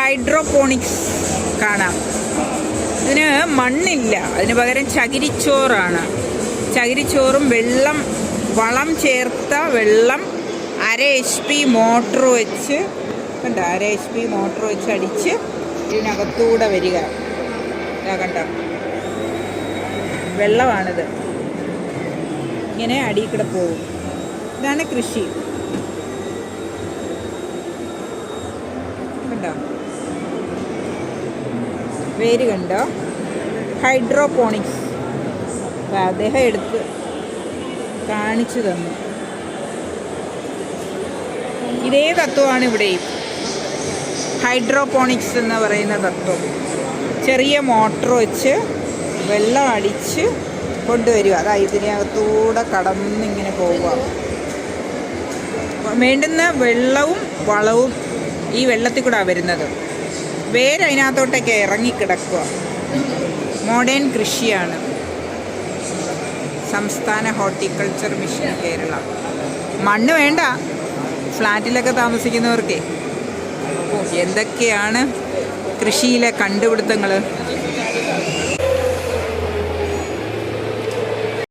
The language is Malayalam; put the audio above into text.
ഹൈഡ്രോപോണിക്സ് കാണാം. ഇതിന് മണ്ണില്ല, അതിന് പകരം ചകിരിച്ചോറാണ്. ചകിരിച്ചോറും വളം ചേർത്ത വെള്ളം 1/2 HP മോട്ടർ വെച്ച് കണ്ട 1/2 HP മോട്ടർ വെച്ച് അടിച്ച് ഇതിനകത്തൂടെ വരിക. കണ്ട വെള്ളമാണിത്, ഇങ്ങനെ അടിയിൽ കൂടെ പോകും. ഇതാണ് കൃഷി. കണ്ടോ പേര് കണ്ടോ, ഹൈഡ്രോപോണിക്സ്. അദ്ദേഹം എടുത്ത് കാണിച്ചു തന്നു. ഇതേ തത്വമാണ് ഇവിടെയും, ഹൈഡ്രോപോണിക്സ് എന്ന് പറയുന്ന തത്വം. ചെറിയ മോട്ടർ വെച്ച് വെള്ളം അടിച്ച് കൊണ്ടുവരിക. അതായത് ഇതിനകത്തൂടെ കടന്നിങ്ങനെ പോവുക. വേണ്ടുന്ന വെള്ളവും വളവും ഈ വെള്ളത്തിൽ കൂടെ വരുന്നത്. വേര് അതിനകത്തോട്ടൊക്കെ ഇറങ്ങിക്കിടക്കുക. മോഡേൺ കൃഷിയാണ്. സംസ്ഥാന ഹോർട്ടിക്കൾച്ചർ മിഷൻ കേരള. മണ്ണ് വേണ്ട ഫ്ലാറ്റിലൊക്കെ താമസിക്കുന്നവർക്ക്. എന്തൊക്കെയാണ് കൃഷിയിലെ കണ്ടുപിടുത്തങ്ങൾ.